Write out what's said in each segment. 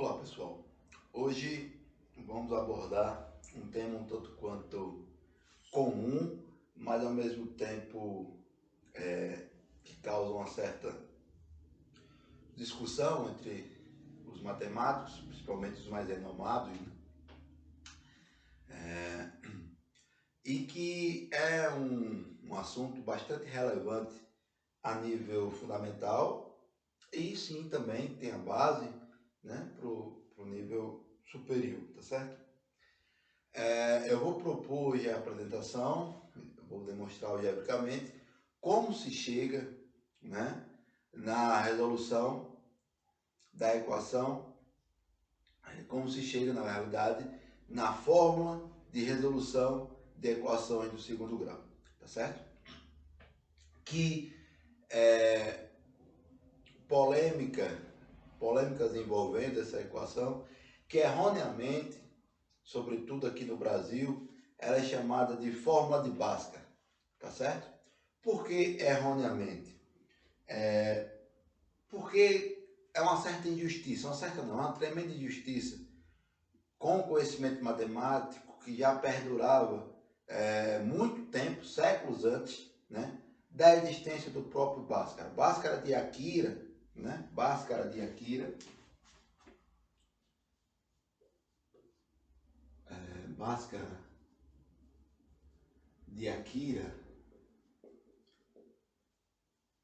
Olá pessoal, hoje vamos abordar um tema um tanto quanto comum, mas ao mesmo tempo que causa uma certa discussão entre os matemáticos, principalmente os mais renomados, né? E que é um assunto bastante relevante a nível fundamental e sim também tem a base, né, para o nível superior, tá certo? Eu vou propor hoje a apresentação, vou demonstrar algebricamente como se chega, né, na resolução da equação, como se chega na realidade na fórmula de resolução de equações do segundo grau, tá certo? Que polêmicas envolvendo essa equação, que erroneamente, sobretudo aqui no Brasil, ela é chamada de fórmula de Bhaskara, tá certo? Por que erroneamente? Porque é uma certa injustiça, uma tremenda injustiça com o conhecimento matemático que já perdurava muito tempo, séculos antes, né, da existência do próprio Bhaskara. Bhaskara de Akira, né, Bhaskara de Akira, Bhaskara de Akira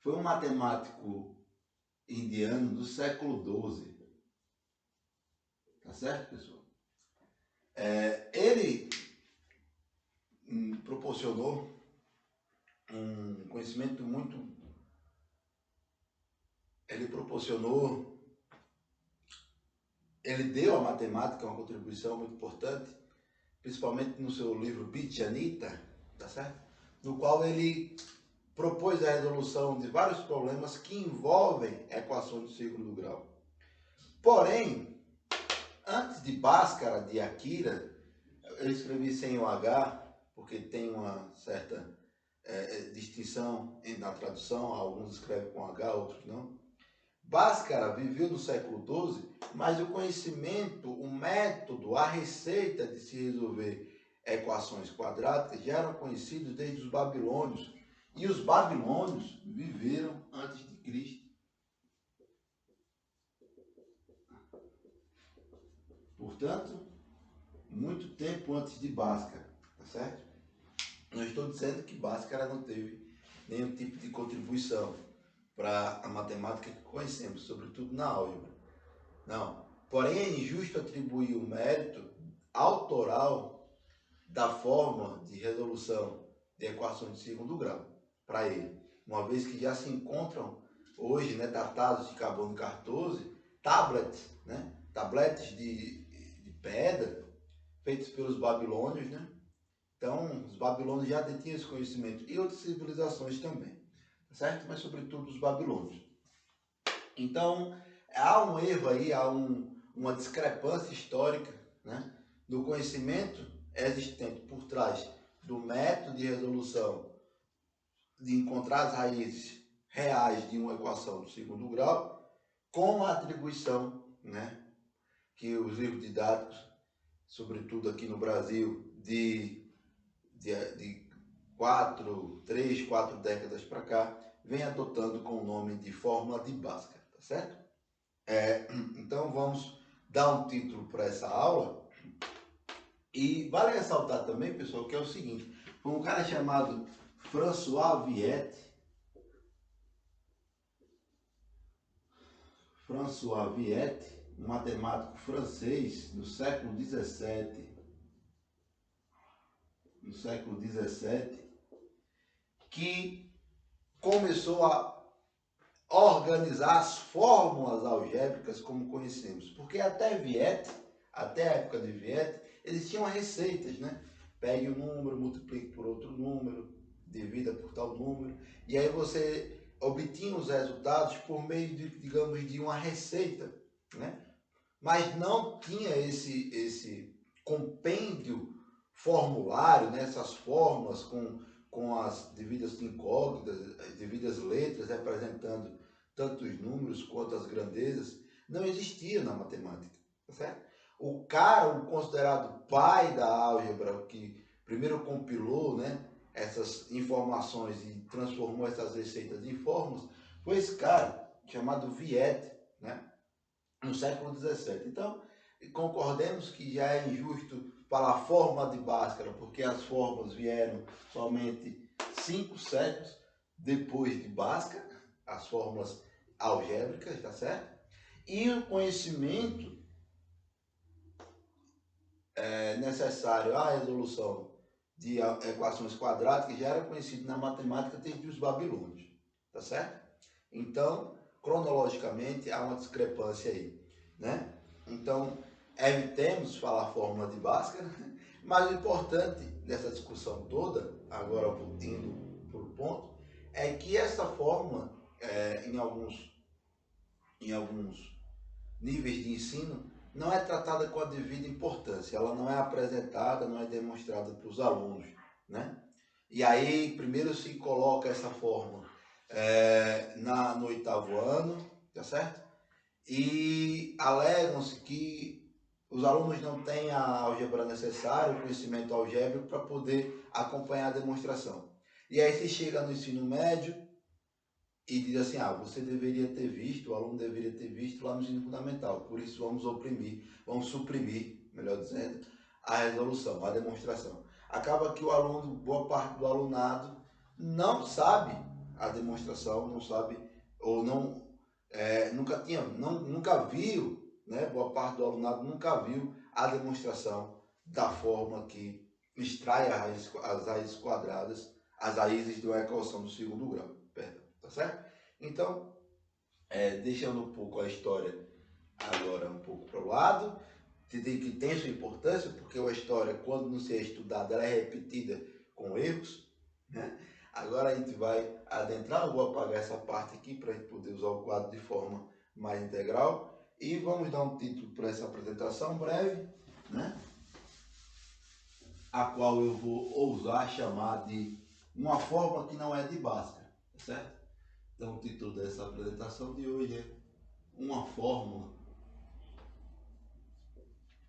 foi um matemático indiano do século XII, tá certo, pessoal? Ele proporcionou um conhecimento ele deu à matemática uma contribuição muito importante, principalmente no seu livro Bidjanita, tá certo? No qual ele propôs a resolução de vários problemas que envolvem equações do segundo grau. Porém, antes de Bhaskara de Akira, eu escrevi sem o H, porque tem uma certa distinção na tradução, alguns escrevem com H, outros não. Bhaskara viveu no século XII, mas o conhecimento, o método, a receita de se resolver equações quadráticas já eram conhecidos desde os babilônios, e os babilônios viveram antes de Cristo. Portanto, muito tempo antes de Bhaskara, tá certo? Não estou dizendo que Bhaskara não teve nenhum tipo de contribuição para a matemática que conhecemos, sobretudo na álgebra. Não. Porém, é injusto atribuir o mérito autoral da fórmula de resolução de equações de segundo grau para ele, uma vez que já se encontram hoje, né, datados de carbono 14, tablets, né, tabletes de pedra feitos pelos babilônios, né? Então, os babilônios já detinham esse conhecimento e outras civilizações também, certo? Mas sobretudo os babilônios. Então, há um erro aí, há uma discrepância histórica, né, do conhecimento existente por trás do método de resolução, de encontrar as raízes reais de uma equação do segundo grau, com a atribuição, né, que os livros didáticos, sobretudo aqui no Brasil, de 3, 4 décadas para cá, vem adotando com o nome de fórmula de Bhaskara, tá certo? Então vamos dar um título para essa aula. E vale ressaltar também, pessoal, que é o seguinte: foi um cara chamado François Viette, um matemático francês do século XVII, que começou a organizar as fórmulas algébricas como conhecemos, porque até a época de Viette, existiam receitas, né? Pegue um número, multiplique por outro número, divida por tal número, e aí você obtinha os resultados por meio de, digamos, de uma receita, né? Mas não tinha esse compêndio formulário, né? Essas fórmulas com as devidas incógnitas, as devidas letras representando tanto os números quanto as grandezas, não existia na matemática. tá certo? O cara, o considerado pai da álgebra, que primeiro compilou, né, essas informações e transformou essas receitas em fórmulas, foi esse cara chamado Viette, né, no século XVII. Então, concordemos que já é injusto falar fórmula de Bhaskara, porque as fórmulas vieram somente 5 séculos depois de Bhaskara, as fórmulas algébricas, tá certo? E o conhecimento necessário à resolução de equações quadráticas já era conhecido na matemática desde os babilônios, tá certo? Então, cronologicamente, há uma discrepância aí, né? Então, evitemos falar fórmula de Bhaskara, mas o importante dessa discussão toda, agora indo para o ponto, é que essa fórmula, em alguns níveis de ensino, não é tratada com a devida importância, ela não é apresentada, não é demonstrada para os alunos, né? E aí, primeiro se coloca essa fórmula no 8º ano, tá certo? E alegam-se que os alunos não têm a álgebra necessária, o conhecimento algébrico para poder acompanhar a demonstração. E aí se chega no ensino médio e diz assim, você deveria ter visto, o aluno deveria ter visto lá no ensino fundamental, por isso vamos suprimir, melhor dizendo, a resolução, a demonstração. Acaba que o aluno, boa parte do alunado, não sabe a demonstração, não sabe, ou não, nunca viu, né, boa parte do alunado nunca viu a demonstração da forma que extrai as raízes quadradas, as raízes de uma equação do segundo grau. Tá certo? Então, deixando um pouco a história agora um pouco para o lado, que tem sua importância, porque a história, quando não se é estudada, ela é repetida com erros, né? Agora a gente vai adentrar, eu vou apagar essa parte aqui para a gente poder usar o quadro de forma mais integral e vamos dar um título para essa apresentação breve, né? A qual eu vou ousar chamar de uma forma que não é de Bhaskara, tá certo? Então, o título dessa apresentação de hoje é uma fórmula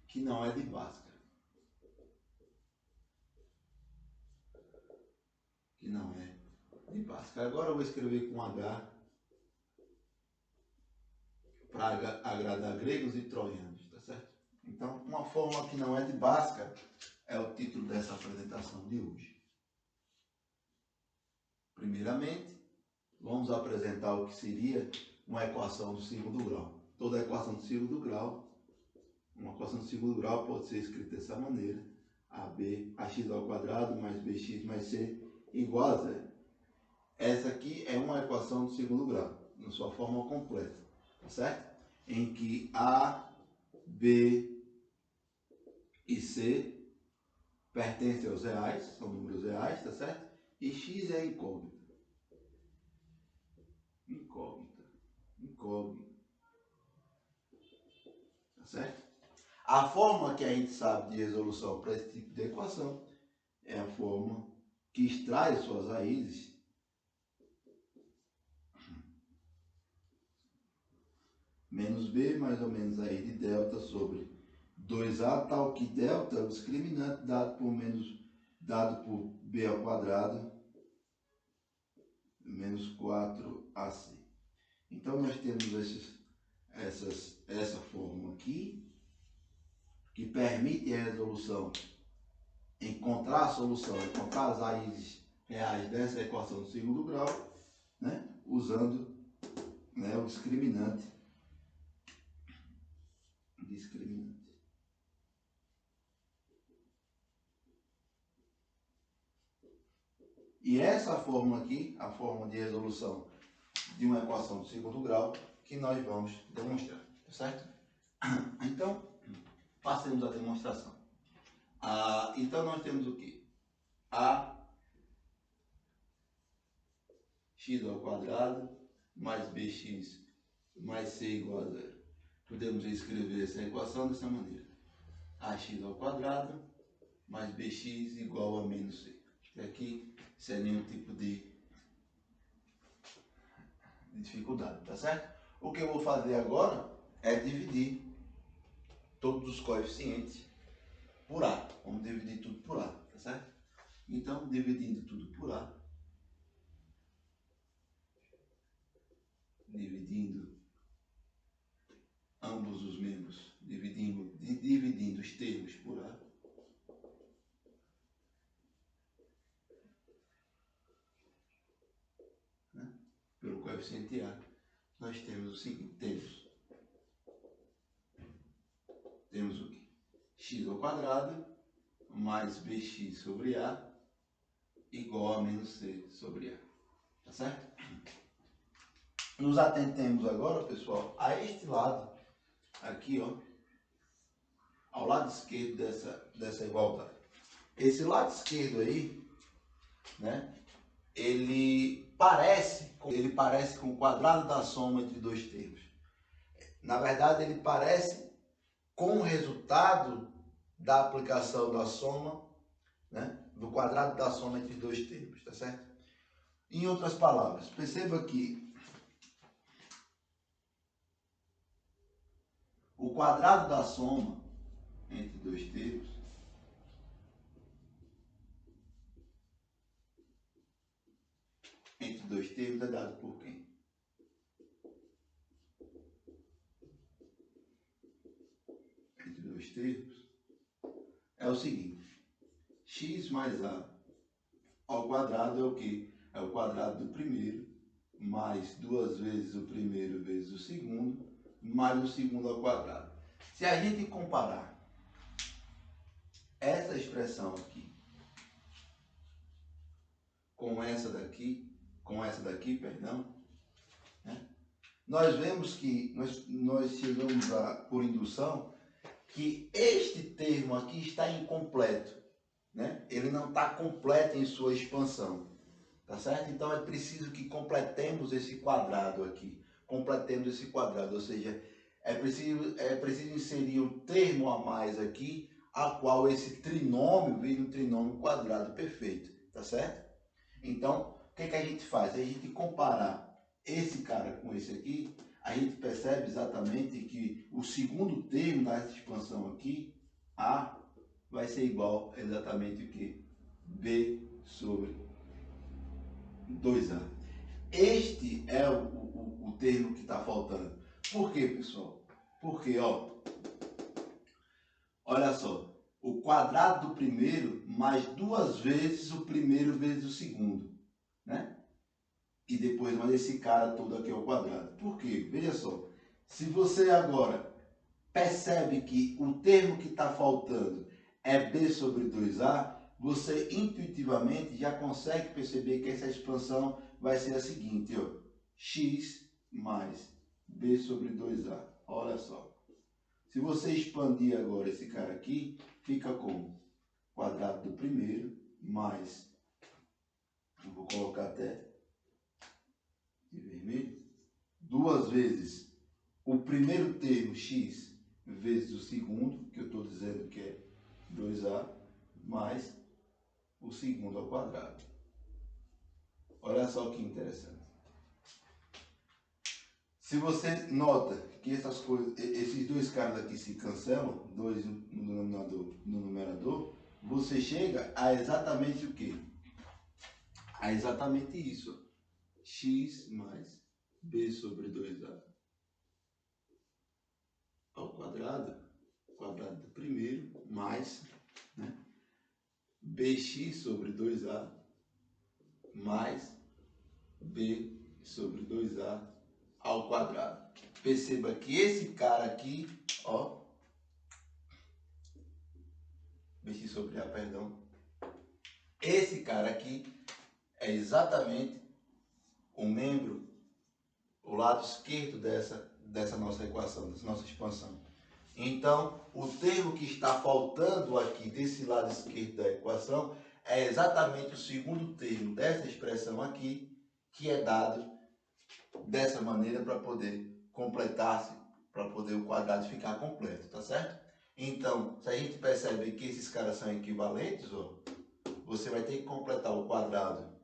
que não é de Bhaskara. Que não é de Bhaskara. Agora eu vou escrever com H para agradar gregos e troianos, tá certo? Então, uma fórmula que não é de Bhaskara é o título dessa apresentação de hoje. Primeiramente, vamos apresentar o que seria uma equação do segundo grau. Toda equação do segundo grau, uma equação do segundo grau pode ser escrita dessa maneira: ax² mais bx mais c igual a zero. Essa aqui é uma equação do segundo grau, na sua forma completa, certo? Em que A, B e C pertencem aos reais, são números reais, tá certo? E x é incógnita. Incógnita. Tá certo? A forma que a gente sabe de resolução para esse tipo de equação é a forma que extrai suas raízes menos b mais ou menos raiz de delta sobre 2a, tal que delta é o discriminante dado por b ao quadrado menos 4ac. Então nós temos essa fórmula aqui, que permite a resolução, encontrar a solução, encontrar as raízes reais dessa equação do segundo grau, né, usando, né, o discriminante. E essa fórmula aqui, a fórmula de resolução de uma equação do segundo grau, que nós vamos demonstrar, tá certo? Então, passemos a demonstração. Então, nós temos o quê? A x² mais bx mais c igual a zero. Podemos escrever essa equação dessa maneira: ax² mais bx igual a menos c. Aqui, sem nenhum tipo de dificuldade, tá certo? O que eu vou fazer agora é dividir os coeficientes por A. Vamos dividir tudo por A, tá certo? Então, dividindo tudo por A, dividindo ambos os membros, dividindo os termos por A, né? Pelo coeficiente A, nós temos o seguinte, temos o quê? X ao quadrado mais bx sobre A igual a menos c sobre A, tá certo? Nos atentemos agora, pessoal, a este lado, aqui, ó, ao lado esquerdo dessa igualdade. Esse lado esquerdo aí, né, ele parece com o quadrado da soma entre dois termos. Na verdade, ele parece com o resultado da aplicação da soma, né, do quadrado da soma entre dois termos, tá certo? Em outras palavras, perceba que o quadrado da soma entre dois termos é dado por quem? Entre dois termos é o seguinte: x mais a ao quadrado é o quê? É o quadrado do primeiro mais duas vezes o primeiro vezes o segundo mais o segundo ao quadrado. Se a gente comparar essa expressão aqui com essa daqui, perdão, né? Nós vemos que nós chegamos por indução que este termo aqui está incompleto, né? Ele não está completo em sua expansão, tá certo? Então é preciso que completemos esse quadrado aqui, ou seja, é preciso inserir um termo a mais aqui, a qual esse trinômio vira um trinômio quadrado perfeito, tá certo? Então, o que a gente faz? A gente comparar esse cara com esse aqui, a gente percebe exatamente que o segundo termo dessa expansão aqui, A, vai ser igual exatamente o que? B sobre 2A. Este é o termo que está faltando. Por quê, pessoal? Porque, olha só, o quadrado do primeiro mais duas vezes o primeiro vezes o segundo, né? E depois mais esse cara todo aqui ao quadrado. Por quê? Veja só, se você agora percebe que o termo que está faltando é b sobre 2a, você intuitivamente já consegue perceber que essa expansão vai ser a seguinte, ó, x mais b sobre 2a. Olha só. Se você expandir agora esse cara aqui, fica como? Quadrado do primeiro mais, eu vou colocar até de vermelho, duas vezes o primeiro termo x vezes o segundo, que eu estou dizendo que é 2a, mais o segundo ao quadrado. Olha só que interessante. Se você nota que essas coisas, esses dois caras aqui se cancelam, dois no denominador e no numerador, você chega a exatamente o quê? A exatamente isso. X mais b sobre 2a ao quadrado do primeiro, mais, né, bx sobre 2a mais b sobre 2a ao quadrado. Perceba que esse cara aqui, ó, bx sobre a, perdão, esse cara aqui é exatamente o membro, o lado esquerdo dessa nossa equação, dessa nossa expansão. Então, o termo que está faltando aqui desse lado esquerdo da equação é exatamente o segundo termo dessa expressão aqui, que é dado dessa maneira para poder completar-se, para poder o quadrado ficar completo, tá certo? Então, se a gente percebe que esses caras são equivalentes, ó, você vai ter que completar o quadrado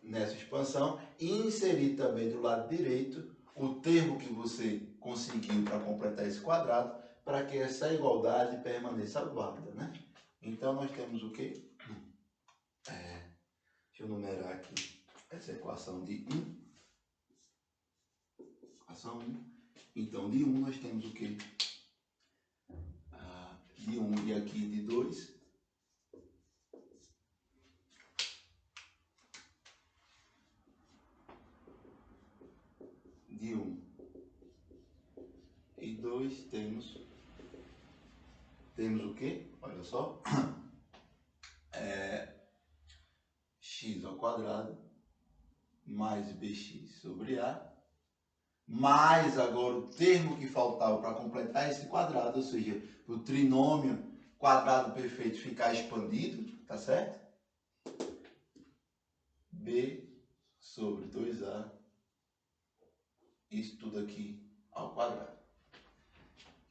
nessa expansão e inserir também do lado direito o termo que você conseguiu para completar esse quadrado, para que essa igualdade permaneça válida, né? Então, nós temos o quê? Deixa eu numerar aqui essa equação de 1. Equação 1. Então, de 1 nós temos o quê? De 1 e aqui de 2. De 1 e 2 temos o quê? Olha só. X ao quadrado mais bx sobre a, mais agora o termo que faltava para completar esse quadrado, ou seja, o trinômio quadrado perfeito ficar expandido, tá certo? B sobre 2a, isso tudo aqui ao quadrado,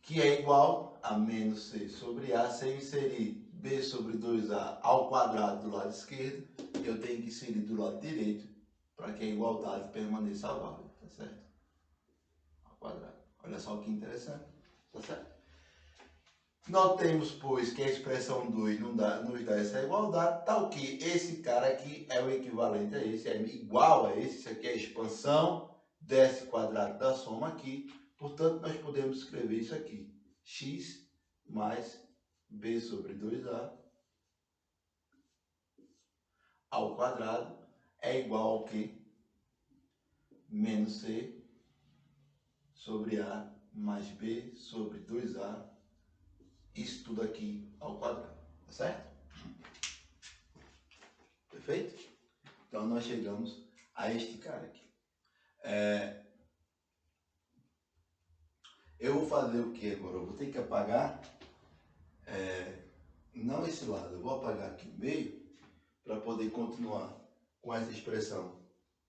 que é igual a menos c sobre a. Se eu inserir b sobre 2a ao quadrado do lado esquerdo, eu tenho que inserir do lado direito para que a igualdade permaneça válida, tá certo? Ao quadrado. Olha só que interessante, tá certo? Notemos, pois, que a expressão 2 nos dá essa igualdade, tal que esse cara aqui é o equivalente a esse, é igual a esse. Isso aqui é a expansão desse quadrado da soma aqui. Portanto, nós podemos escrever isso aqui. X mais b sobre 2a ao quadrado é igual ao quê? Menos c sobre a mais b sobre 2a, isso tudo aqui ao quadrado, tá certo? Perfeito? Então, nós chegamos a este cara aqui. Eu vou fazer o que agora? Eu vou ter que apagar, não esse lado, eu vou apagar aqui no meio, para poder continuar com essa expressão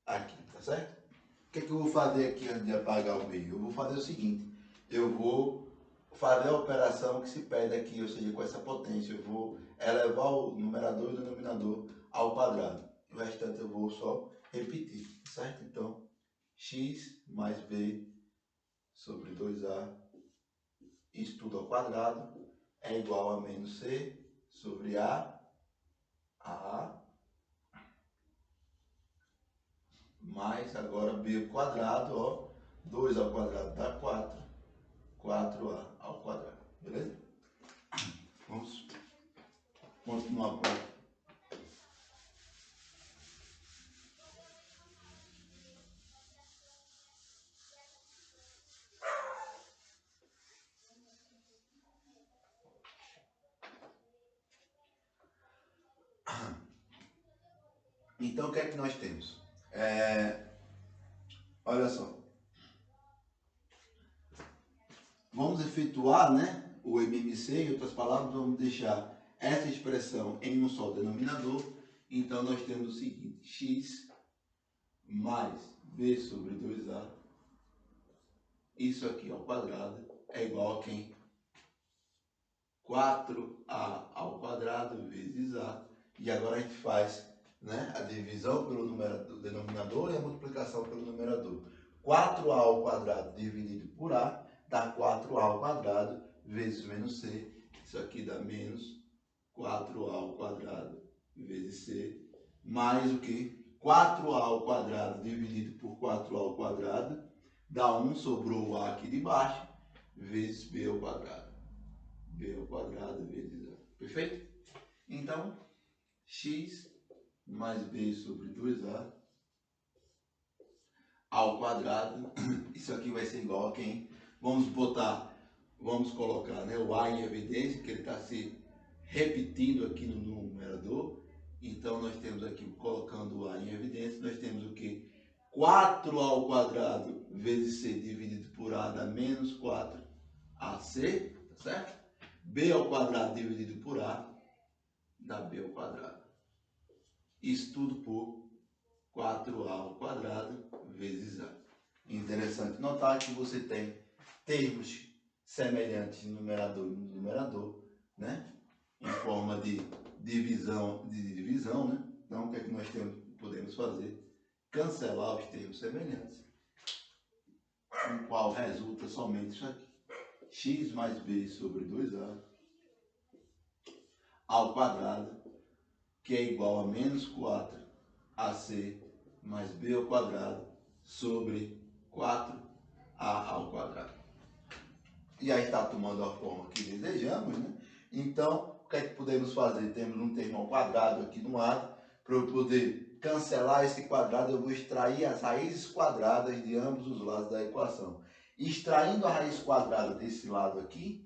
aqui, tá certo? O que eu vou fazer aqui antes de apagar o meio? Eu vou fazer o seguinte, eu vou fazer a operação que se pede aqui, ou seja, com essa potência, eu vou elevar o numerador e o denominador ao quadrado. O restante eu vou só repetir, certo? Então, x mais b sobre 2a, isso tudo ao quadrado, é igual a menos c sobre a mais agora b ao quadrado, ó, 2 ao quadrado dá 4, 4a ao quadrado, beleza? Vamos continuar por aqui. Então, o que é que nós temos? Olha só. Vamos efetuar, né, o MMC, em outras palavras, vamos deixar essa expressão em um só denominador. Então, nós temos o seguinte, x mais b sobre 2a, isso aqui ao quadrado, é igual a quem? 4a ao quadrado vezes a. E agora a gente faz, né, a divisão pelo denominador e a multiplicação pelo numerador. 4a ao quadrado dividido por a dá 4a ao quadrado vezes menos c. Isso aqui dá menos 4a ao quadrado vezes c. Mais o que? 4a ao quadrado dividido por 4a ao quadrado dá 1, sobrou o a aqui de baixo, vezes b ao quadrado. B ao quadrado vezes a. Perfeito? Então, x mais b sobre 2a ao quadrado, isso aqui vai ser igual a quem? Vamos colocar, né, o a em evidência, que ele está se repetindo aqui no numerador. Então, nós temos aqui, colocando o a em evidência, nós temos o que? 4 ao quadrado vezes c dividido por a dá menos 4ac, tá certo? B ao quadrado dividido por A dá B ao quadrado. Isso tudo por 4A ao quadrado vezes A. Interessante notar que você tem termos semelhantes no numerador e no numerador, né? Em forma de divisão, né? Então, o que é que nós podemos fazer? Cancelar os termos semelhantes no qual resulta somente isso aqui. X mais B sobre 2A ao quadrado, que é igual a menos 4AC mais B ao quadrado sobre 4A ao quadrado. E aí está tomando a forma que desejamos, né? Então, o que é que podemos fazer? Temos um termo ao quadrado aqui no lado. Para eu poder cancelar esse quadrado, eu vou extrair as raízes quadradas de ambos os lados da equação. Extraindo a raiz quadrada desse lado aqui,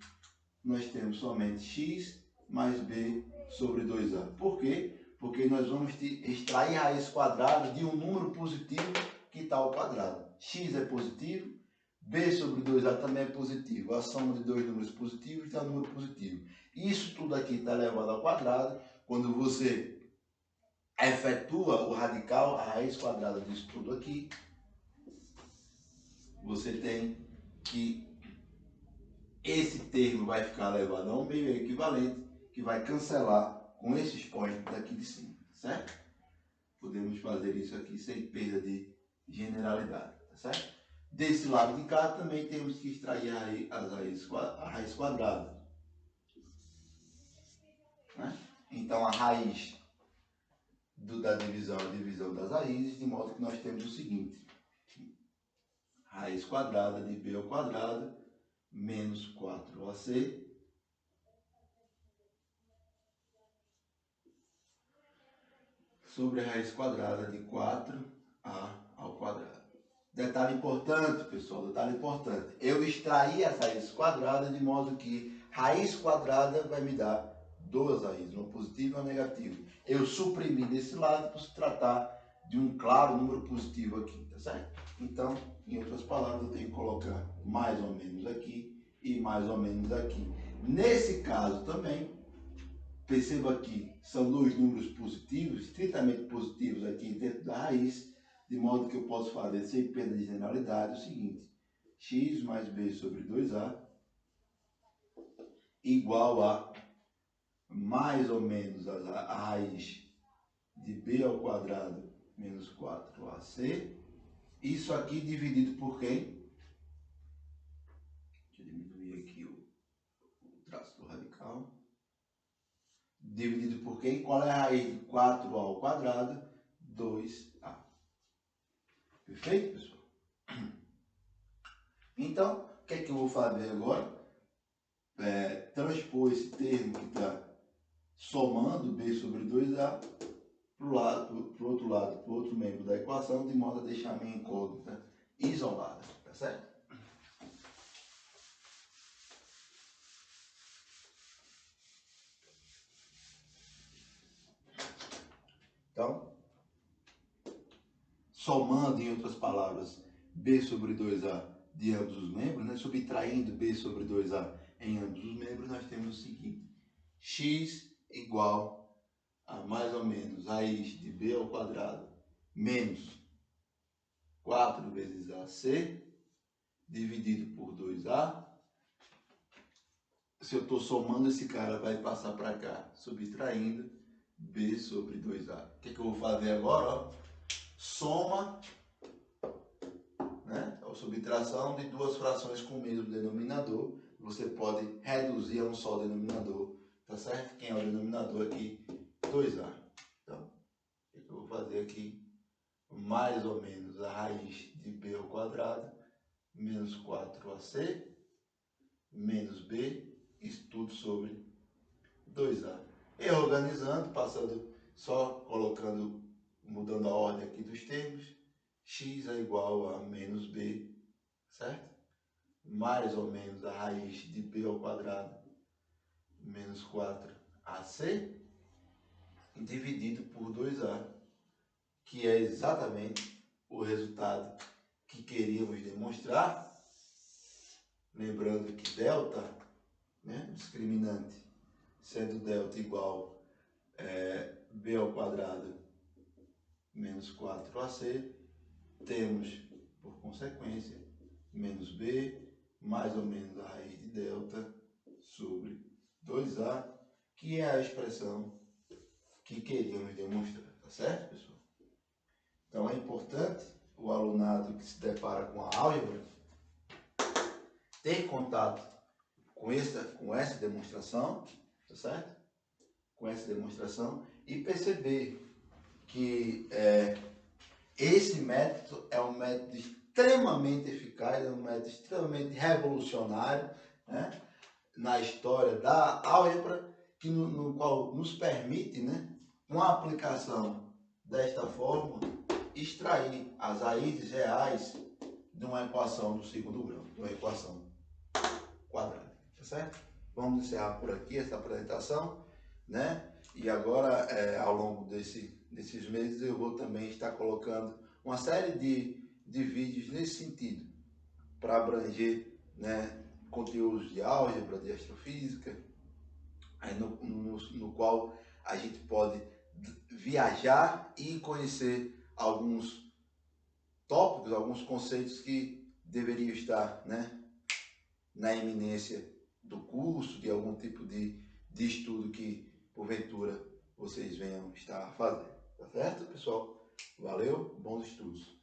nós temos somente x mais b sobre 2a. Por quê? Porque nós vamos extrair a raiz quadrada de um número positivo que está ao quadrado. X é positivo, b sobre 2a também é positivo. A soma de dois números positivos dá um número positivo. Isso tudo aqui está elevado ao quadrado. Quando você efetua o radical, a raiz quadrada disso tudo aqui, você tem que esse termo vai ficar elevado a um meio equivalente, que vai cancelar com esse expoente daqui de cima, certo? Podemos fazer isso aqui sem perda de generalidade, tá certo? Desse lado de cá também temos que extrair a raiz quadrada, né? Então a raiz da divisão é a divisão das raízes, de modo que nós temos o seguinte: raiz quadrada de b ao quadrado menos 4ac sobre a raiz quadrada de 4a ao quadrado. Detalhe importante, pessoal, detalhe importante. Eu extraí essa raiz quadrada de modo que raiz quadrada vai me dar duas raízes, uma positiva e uma negativa. Eu suprimi desse lado para se tratar de um claro número positivo aqui, tá certo? Então, em outras palavras, eu tenho que colocar mais ou menos aqui e mais ou menos aqui. Nesse caso também, perceba que são dois números positivos, estritamente positivos aqui dentro da raiz, de modo que eu posso fazer sem perda de generalidade o seguinte: x mais b sobre 2a igual a mais ou menos a raiz de b ao quadrado menos 4ac. Isso aqui dividido por quem? Deixa eu diminuir aqui o traço do radical. Dividido por quem? Qual é a raiz de 4a ao quadrado? 2a. Perfeito, pessoal? Então, o que é que eu vou fazer agora? Transpor esse termo que está somando b sobre 2a para o outro lado, para o outro membro da equação, de modo a deixar a minha incógnita isolada, tá certo? Então, somando, em outras palavras, b sobre 2a de ambos os membros, né? Subtraindo b sobre 2a em ambos os membros, nós temos o seguinte: x igual a mais ou menos raiz de b ao quadrado menos 4 vezes ac dividido por 2a. Se eu estou somando, esse cara vai passar para cá, subtraindo b sobre 2a. O que eu vou fazer agora? Ó? Soma, né? Ou subtração de duas frações com o mesmo denominador. Você pode reduzir a um só denominador, tá certo? Quem é o denominador aqui? 2a. Então, o que eu vou fazer aqui? Mais ou menos a raiz de b ao quadrado menos 4ac menos b, isso tudo sobre 2a. E organizando, passando, só colocando, mudando a ordem aqui dos termos, x é igual a menos b, certo? Mais ou menos a raiz de b ao quadrado menos 4ac dividido por 2a, que é exatamente o resultado que queríamos demonstrar. Lembrando que delta, né, discriminante, sendo delta igual b ao quadrado menos 4ac, temos, por consequência, menos b, mais ou menos a raiz de delta sobre 2a, que é a expressão que queríamos demonstrar, tá certo, pessoal? Então é importante o alunado que se depara com a álgebra ter contato com essa demonstração, tá certo? Com essa demonstração e perceber que esse método é um método extremamente eficaz, é um método extremamente revolucionário, né, na história da álgebra, no qual nos permite, né, com a aplicação desta fórmula, extrair as raízes reais de uma equação do segundo grau, de uma equação quadrática, tá certo? Vamos encerrar por aqui essa apresentação, né? E agora, ao longo desses meses, eu vou também estar colocando uma série de vídeos nesse sentido, para abranger, né, conteúdos de álgebra, de astrofísica, aí no qual a gente pode viajar e conhecer alguns tópicos, alguns conceitos que deveriam estar, né, na eminência do curso, de algum tipo de estudo que, porventura, vocês venham estar fazendo. Tá certo, pessoal? Valeu, bons estudos!